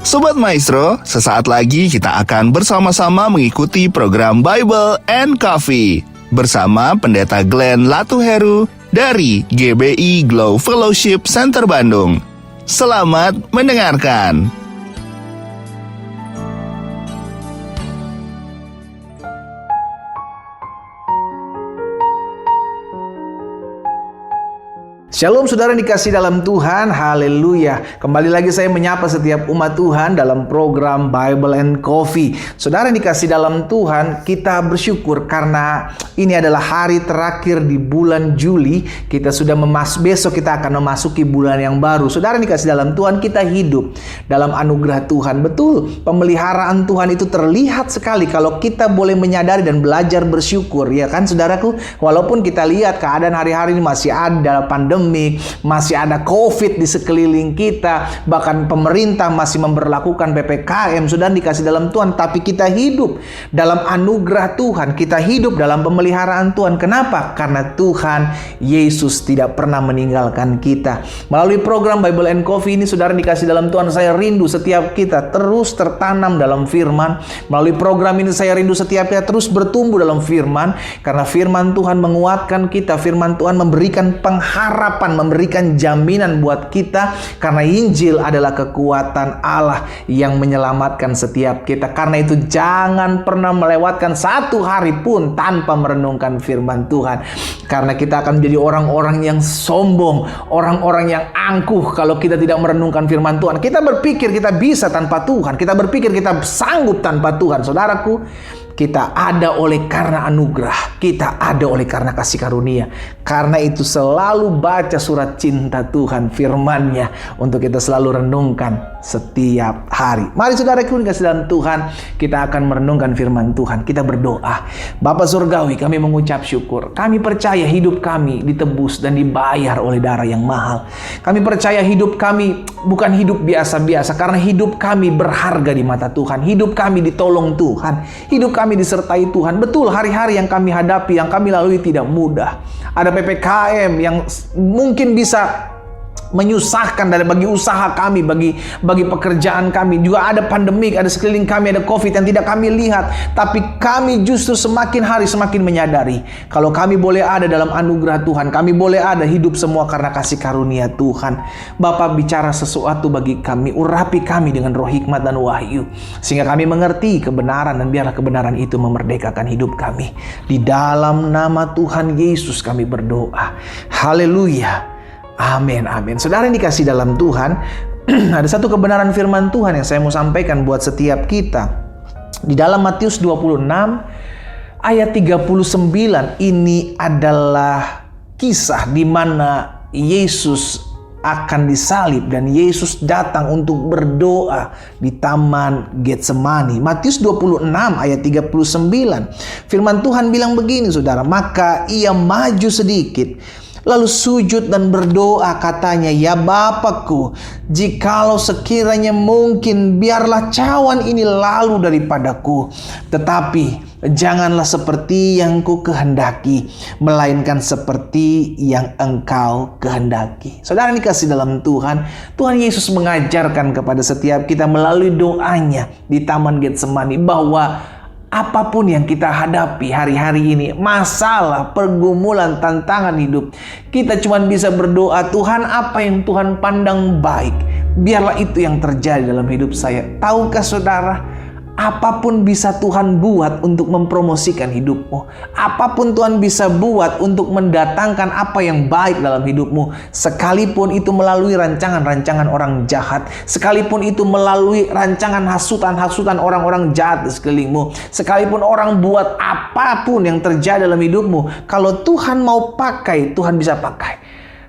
Sobat Maestro, sesaat lagi kita akan bersama-sama mengikuti program Bible and Coffee bersama Pendeta Glenn Latuheru dari GBI Glow Fellowship Center Bandung. Selamat mendengarkan. Shalom saudara dikasih dalam Tuhan, haleluya. Kembali lagi saya menyapa setiap umat Tuhan dalam program Bible and Coffee. Saudara dikasih dalam Tuhan, kita bersyukur karena ini adalah hari terakhir di bulan Juli. Kita sudah besok kita akan memasuki bulan yang baru. Saudara dikasih dalam Tuhan, kita hidup dalam anugerah Tuhan. Betul, pemeliharaan Tuhan itu terlihat sekali kalau kita boleh menyadari dan belajar bersyukur. Ya kan saudaraku, walaupun kita lihat keadaan hari-hari ini masih ada pandemi, masih ada COVID di sekeliling kita, bahkan pemerintah masih memberlakukan PPKM. Sudah dikasih dalam Tuhan, tapi kita hidup dalam anugerah Tuhan, kita hidup dalam pemeliharaan Tuhan. Kenapa? Karena Tuhan Yesus tidak pernah meninggalkan kita. Melalui program Bible and Coffee ini, saudara dikasih dalam Tuhan, saya rindu setiap kita terus tertanam dalam firman. Melalui program ini saya rindu setiap kita terus bertumbuh dalam firman, karena firman Tuhan menguatkan kita, firman Tuhan memberikan pengharapan, memberikan jaminan buat kita, karena Injil adalah kekuatan Allah yang menyelamatkan setiap kita. Karena itu jangan pernah melewatkan satu hari pun tanpa merenungkan firman Tuhan, karena kita akan menjadi orang-orang yang sombong, orang-orang yang angkuh kalau kita tidak merenungkan firman Tuhan. Kita berpikir kita bisa tanpa Tuhan, kita berpikir kita sanggup tanpa Tuhan. Saudaraku, kita ada oleh karena anugerah, kita ada oleh karena kasih karunia. Karena itu selalu baca surat cinta Tuhan, firman-Nya, untuk kita selalu renungkan setiap hari. Mari saudaraku dikasih dalam Tuhan, kita akan merenungkan firman Tuhan. Kita berdoa. Bapa Surgawi, kami mengucap syukur. Kami percaya hidup kami ditebus dan dibayar oleh darah yang mahal. Kami percaya hidup kami bukan hidup biasa-biasa, karena hidup kami berharga di mata Tuhan. Hidup kami ditolong Tuhan. Hidup kami disertai Tuhan. Betul, hari-hari yang kami hadapi, yang kami lalui tidak mudah. Ada PPKM yang mungkin bisa menyusahkan bagi usaha kami, bagi pekerjaan kami. Juga ada pandemik, ada sekeliling kami, ada COVID yang tidak kami lihat. Tapi kami justru semakin hari semakin menyadari kalau kami boleh ada dalam anugerah Tuhan, kami boleh ada hidup semua karena kasih karunia Tuhan. Bapa, bicara sesuatu bagi kami, urapi kami dengan roh hikmat dan wahyu, sehingga kami mengerti kebenaran, dan biarlah kebenaran itu memerdekakan hidup kami. Di dalam nama Tuhan Yesus kami berdoa. Haleluya. Amin, amin. Saudara yang dikasih dalam Tuhan, ada satu kebenaran firman Tuhan yang saya mau sampaikan buat setiap kita. Di dalam Matius 26 ayat 39, ini adalah kisah di mana Yesus akan disalib dan Yesus datang untuk berdoa di Taman Getsemani. Matius 26 ayat 39. Firman Tuhan bilang begini, saudara, maka ia maju sedikit lalu sujud dan berdoa, katanya, ya Bapakku, jikalau sekiranya mungkin, biarlah cawan ini lalu daripadaku, tetapi janganlah seperti yang ku kehendaki, melainkan seperti yang Engkau kehendaki. Saudara dikasih dalam Tuhan, Tuhan Yesus mengajarkan kepada setiap kita melalui doanya di Taman Getsemani bahwa apapun yang kita hadapi hari-hari ini, masalah, pergumulan, tantangan hidup, kita cuma bisa berdoa, Tuhan, apa yang Tuhan pandang baik, biarlah itu yang terjadi dalam hidup saya. Tahukah saudara, apapun bisa Tuhan buat untuk mempromosikan hidupmu. Apapun Tuhan bisa buat untuk mendatangkan apa yang baik dalam hidupmu. Sekalipun itu melalui rancangan-rancangan orang jahat. Sekalipun itu melalui rancangan hasutan-hasutan orang-orang jahat di sekelilingmu. Sekalipun orang buat apapun yang terjadi dalam hidupmu, kalau Tuhan mau pakai, Tuhan bisa pakai.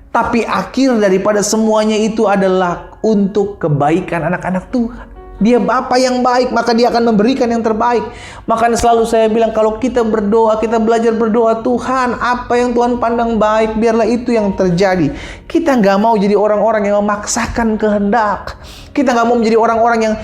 Tapi akhir daripada semuanya itu adalah untuk kebaikan anak-anak Tuhan. Dia Bapa yang baik, maka Dia akan memberikan yang terbaik. Makanya selalu saya bilang, kalau kita berdoa, kita belajar berdoa, Tuhan, apa yang Tuhan pandang baik, biarlah itu yang terjadi. Kita nggak mau jadi orang-orang yang memaksakan kehendak. Kita nggak mau menjadi orang-orang yang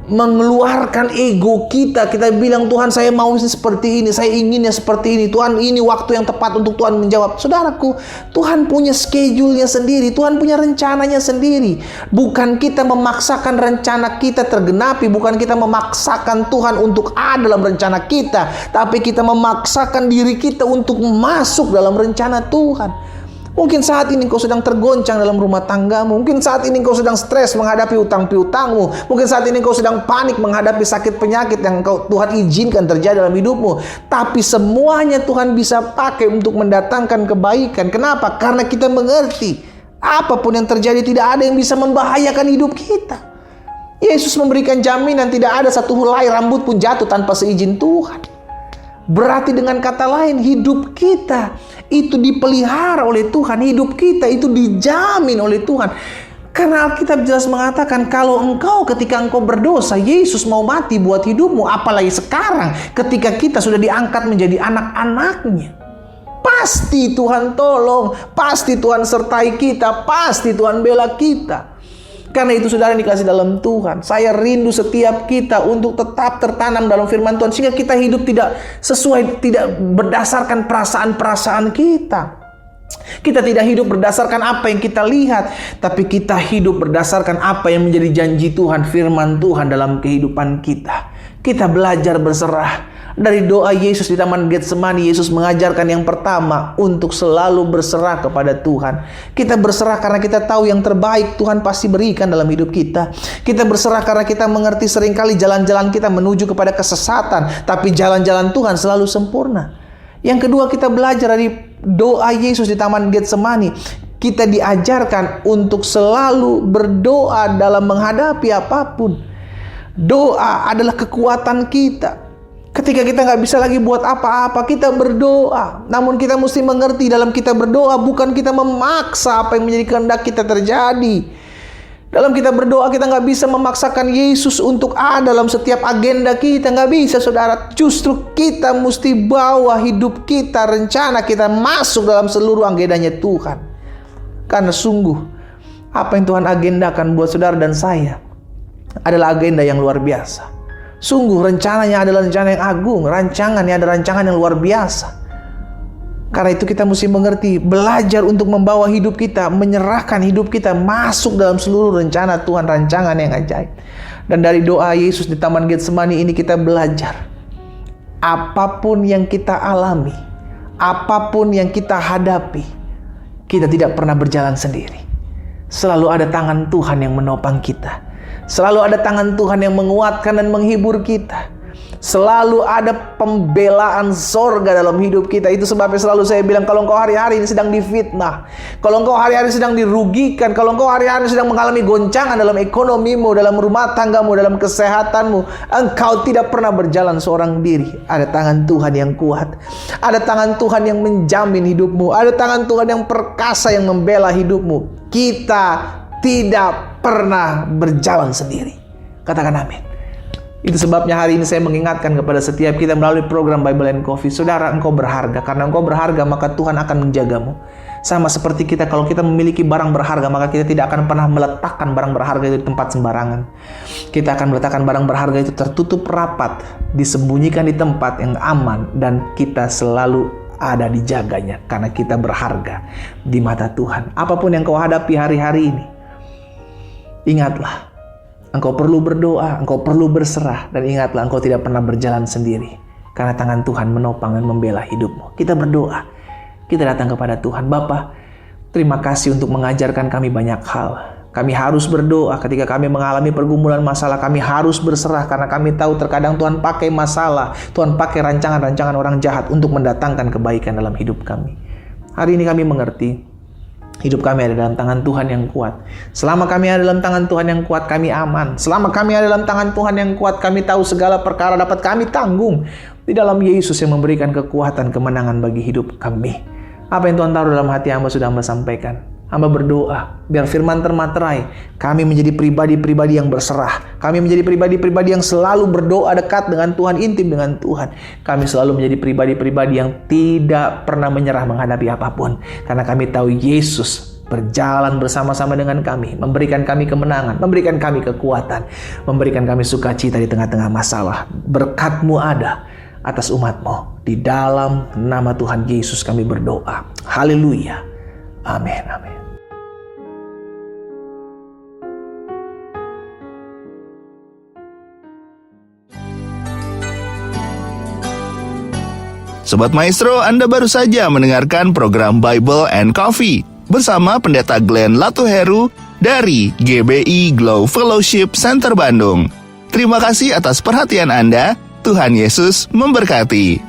mengeluarkan ego kita. Kita bilang, Tuhan saya mau seperti ini, saya inginnya seperti ini. Tuhan, ini waktu yang tepat untuk Tuhan menjawab. Saudaraku, Tuhan punya schedule-nya sendiri. Tuhan punya rencananya sendiri. Bukan kita memaksakan rencana kita tergenapi. Bukan kita memaksakan Tuhan untuk ada dalam rencana kita. Tapi kita memaksakan diri kita untuk masuk dalam rencana Tuhan. Mungkin saat ini kau sedang tergoncang dalam rumah tanggamu. Mungkin saat ini kau sedang stres menghadapi utang piutangmu. Mungkin saat ini kau sedang panik menghadapi sakit penyakit yang Tuhan izinkan terjadi dalam hidupmu. Tapi semuanya Tuhan bisa pakai untuk mendatangkan kebaikan. Kenapa? Karena kita mengerti apapun yang terjadi tidak ada yang bisa membahayakan hidup kita. Yesus memberikan jaminan tidak ada satu helai rambut pun jatuh tanpa seizin Tuhan. Berarti dengan kata lain, hidup kita itu dipelihara oleh Tuhan. Hidup kita itu dijamin oleh Tuhan. Karena Alkitab jelas mengatakan, kalau engkau ketika engkau berdosa, Yesus mau mati buat hidupmu. Apalagi sekarang ketika kita sudah diangkat menjadi anak-anaknya. Pasti Tuhan tolong, pasti Tuhan sertai kita, pasti Tuhan bela kita. Karena itu saudara yang dikasih dalam Tuhan, saya rindu setiap kita untuk tetap tertanam dalam firman Tuhan. Sehingga kita hidup tidak sesuai, tidak berdasarkan perasaan-perasaan kita. Kita tidak hidup berdasarkan apa yang kita lihat. Tapi kita hidup berdasarkan apa yang menjadi janji Tuhan, firman Tuhan dalam kehidupan kita. Kita belajar berserah. Dari doa Yesus di Taman Getsemani, Yesus mengajarkan yang pertama untuk selalu berserah kepada Tuhan. Kita berserah karena kita tahu yang terbaik Tuhan pasti berikan dalam hidup kita. Kita berserah karena kita mengerti seringkali jalan-jalan kita menuju kepada kesesatan, tapi jalan-jalan Tuhan selalu sempurna. Yang kedua, kita belajar dari doa Yesus di Taman Getsemani. Kita diajarkan untuk selalu berdoa dalam menghadapi apapun. Doa adalah kekuatan kita. Ketika kita nggak bisa lagi buat apa-apa, kita berdoa. Namun kita mesti mengerti dalam kita berdoa, bukan kita memaksa apa yang menjadi kehendak kita terjadi. Dalam kita berdoa, kita nggak bisa memaksakan Yesus untuk ada dalam setiap agenda kita. Nggak bisa, saudara. Justru kita mesti bawa hidup kita, rencana kita masuk dalam seluruh agendanya Tuhan. Karena sungguh, apa yang Tuhan agendakan buat saudara dan saya adalah agenda yang luar biasa. Sungguh rencananya adalah rencana yang agung. Rancangannya adalah rancangan yang luar biasa. Karena itu kita mesti mengerti, belajar untuk membawa hidup kita, menyerahkan hidup kita masuk dalam seluruh rencana Tuhan, rancangan yang ajaib. Dan dari doa Yesus di Taman Getsemani ini kita belajar, apapun yang kita alami, apapun yang kita hadapi, kita tidak pernah berjalan sendiri. Selalu ada tangan Tuhan yang menopang kita. Selalu ada tangan Tuhan yang menguatkan dan menghibur kita. Selalu ada pembelaan sorga dalam hidup kita. Itu sebabnya selalu saya bilang, kalau engkau hari-hari ini sedang difitnah, kalau engkau hari-hari sedang dirugikan, kalau engkau hari-hari sedang mengalami goncangan dalam ekonomimu, dalam rumah tanggamu, dalam kesehatanmu, engkau tidak pernah berjalan seorang diri. Ada tangan Tuhan yang kuat. Ada tangan Tuhan yang menjamin hidupmu. Ada tangan Tuhan yang perkasa yang membela hidupmu. Kita tidak pernah berjalan sendiri. Katakan amin. Itu sebabnya hari ini saya mengingatkan kepada setiap kita melalui program Bible and Coffee. Saudara, engkau berharga. Karena engkau berharga, maka Tuhan akan menjagamu. Sama seperti kita, kalau kita memiliki barang berharga, maka kita tidak akan pernah meletakkan barang berharga itu di tempat sembarangan. Kita akan meletakkan barang berharga itu tertutup rapat, disembunyikan di tempat yang aman, dan kita selalu ada dijaganya. Karena kita berharga di mata Tuhan. Apapun yang kau hadapi hari-hari ini, ingatlah, engkau perlu berdoa, engkau perlu berserah, dan ingatlah engkau tidak pernah berjalan sendiri. Karena tangan Tuhan menopang dan membela hidupmu. Kita berdoa, kita datang kepada Tuhan. Bapa, terima kasih untuk mengajarkan kami banyak hal. Kami harus berdoa ketika kami mengalami pergumulan masalah. Kami harus berserah karena kami tahu terkadang Tuhan pakai masalah, Tuhan pakai rancangan-rancangan orang jahat untuk mendatangkan kebaikan dalam hidup kami. Hari ini kami mengerti, hidup kami ada dalam tangan Tuhan yang kuat. Selama kami ada dalam tangan Tuhan yang kuat, kami aman. Selama kami ada dalam tangan Tuhan yang kuat, kami tahu segala perkara dapat kami tanggung di dalam Yesus yang memberikan kekuatan kemenangan bagi hidup kami. Apa yang Tuhan taruh dalam hati hamba sudah hamba sampaikan. Hamba berdoa biar firman termaterai. Kami menjadi pribadi-pribadi yang berserah. Kami menjadi pribadi-pribadi yang selalu berdoa dekat dengan Tuhan, intim dengan Tuhan. Kami selalu menjadi pribadi-pribadi yang tidak pernah menyerah menghadapi apapun. Karena kami tahu Yesus berjalan bersama-sama dengan kami, memberikan kami kemenangan, memberikan kami kekuatan, memberikan kami sukacita di tengah-tengah masalah. Berkat-Mu ada atas umat-Mu. Di dalam nama Tuhan Yesus kami berdoa. Haleluya. Amin. Amin. Sobat Maestro, Anda baru saja mendengarkan program Bible and Coffee bersama Pendeta Glenn Latuheru dari GBI Glow Fellowship Center Bandung. Terima kasih atas perhatian Anda. Tuhan Yesus memberkati.